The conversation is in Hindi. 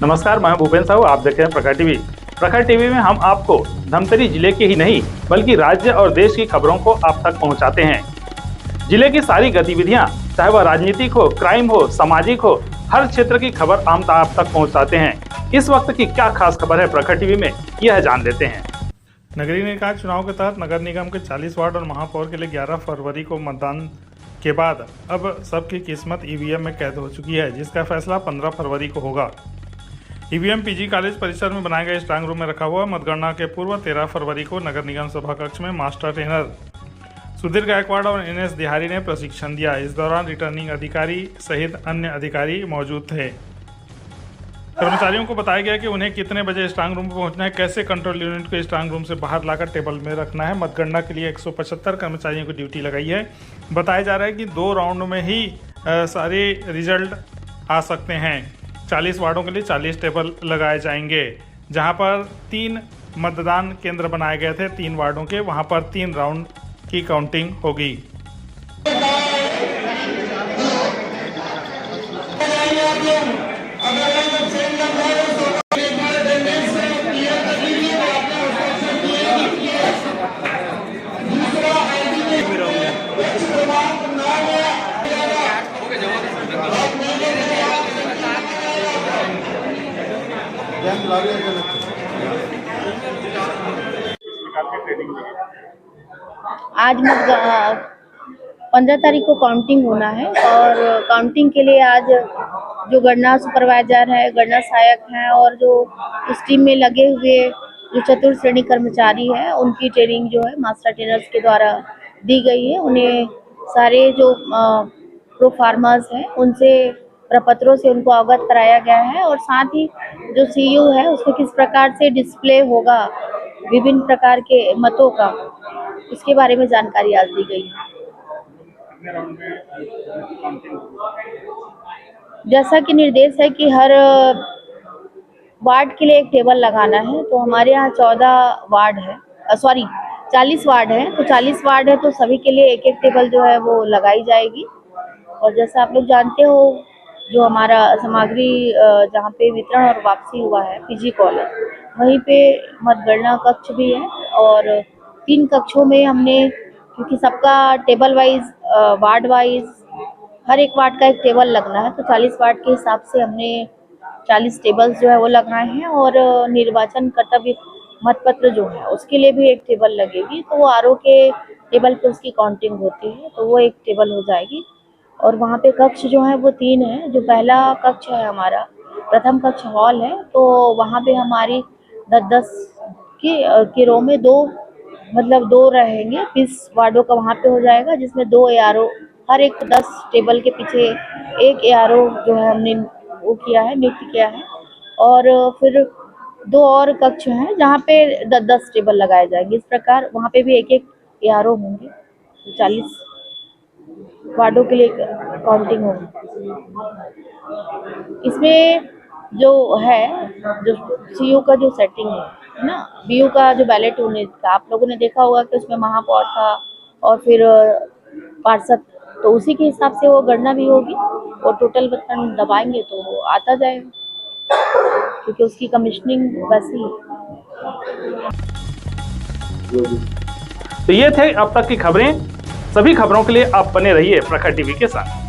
नमस्कार, मैं भूपेंद्र साहू, आप देख रहे हैं प्रखर टीवी। प्रखर टीवी में हम आपको धमतरी जिले के ही नहीं बल्कि राज्य और देश की खबरों को आप तक पहुंचाते हैं। जिले की सारी गतिविधियां, चाहे वह राजनीतिक हो, क्राइम हो, सामाजिक हो, हर क्षेत्र की खबर हम आप तक पहुंचाते हैं। इस वक्त की क्या खास खबर है प्रखर टीवी में, यह जान लेते हैं। नगरीय निकाय चुनाव के तहत नगर निगम के 40 वार्ड और महापौर के लिए 11 फरवरी को मतदान के बाद अब सबकी किस्मत ईवीएम में कैद हो चुकी है, जिसका फैसला 15 फरवरी को होगा। ईवीएम पीजी कॉलेज परिसर में बनाए गए स्ट्रांग रूम में रखा हुआ। मतगणना के पूर्व 13 फरवरी को नगर निगम सभा कक्ष में मास्टर ट्रेनर सुधीर गायकवाड़ और एनएस दिहारी ने प्रशिक्षण दिया। इस दौरान रिटर्निंग अधिकारी सहित अन्य अधिकारी मौजूद थे। कर्मचारियों को बताया गया कि उन्हें कितने बजे स्ट्रांग रूम में पहुंचना है, कैसे कंट्रोल यूनिट को स्ट्रांग रूम से बाहर लाकर टेबल में रखना है। मतगणना के लिए 175 कर्मचारियों की ड्यूटी लगाई है। बताया जा रहा है कि 2 राउंड में ही सारे रिजल्ट आ सकते हैं। 40 वार्डों के लिए 40 टेबल लगाए जाएंगे। जहां पर 3 मतदान केंद्र बनाए गए थे 3 वार्डों के, वहां पर 3 राउंड की काउंटिंग होगी। आज 15 तारीख को काउंटिंग होना है और काउंटिंग के लिए आज जो गणना सुपरवाइजर है, गणना सहायक हैं और जो उस टीम में लगे हुए जो चतुर्थ श्रेणी कर्मचारी है, उनकी ट्रेनिंग जो है मास्टर ट्रेनर्स के द्वारा दी गई है। उन्हें सारे जो प्रो फार्मर्स हैं उनसे प्रपत्रों से उनको अवगत कराया गया है और साथ ही जो सीयू है उसको किस प्रकार से डिस्प्ले होगा विभिन्न प्रकार के मतों का, इसके बारे में जानकारी आज दी गई है। जैसा कि निर्देश है कि हर वार्ड के लिए एक टेबल लगाना है, तो हमारे यहाँ 14 वार्ड है, 40 वार्ड है, तो 40 वार्ड है तो सभी के लिए एक एक टेबल जो है वो लगाई जाएगी। और जैसा आप लोग जानते हो, जो हमारा सामग्री जहाँ पे वितरण और वापसी हुआ है पीजी कॉलेज, वहीं पे मतगणना कक्ष भी है और 3 कक्षों में हमने, क्योंकि सबका टेबल वाइज वार्ड वाइज हर एक वार्ड का एक टेबल लगना है, तो 40 वार्ड के हिसाब से हमने 40 टेबल्स जो है वो लगाए हैं। और निर्वाचन कर्तव्य मतपत्र जो है उसके लिए भी एक टेबल लगेगी, तो वो आरओ के टेबल पे उसकी काउंटिंग होती है, तो वो एक टेबल हो जाएगी। और वहाँ पे कक्ष जो है वो 3 है। जो पहला कक्ष है हमारा, प्रथम कक्ष हॉल है, तो वहाँ पे हमारी 10-10 की रो में 2 रहेंगे। 20 वार्डों का वहाँ पे हो जाएगा, जिसमें 2 एआरओ, हर एक 10 टेबल के पीछे एक एआरओ जो है हमने वो किया है, नियुक्त किया है। और फिर 2 और कक्ष हैं जहाँ पे 10-10 टेबल लगाए जाएंगे। इस प्रकार वहाँ पे भी एक एआरओ होंगे। 40 वार्डों के लिए काउंटिंग होगी। इसमें जो है, जो सीयू का जो सेटिंग है ना, बीयू का जो बैलेट होने का, आप लोगों ने देखा होगा कि उसमें महापौर था और फिर पार्षद, तो उसी के हिसाब से वो गणना भी होगी और टोटल बटन दबाएंगे तो वो आता जाएगा, क्योंकि उसकी कमीशनिंग वैसी है। तो ये थे अब तक की खबरें। सभी खबरों के लिए आप बने रहिए प्रखर टीवी के साथ।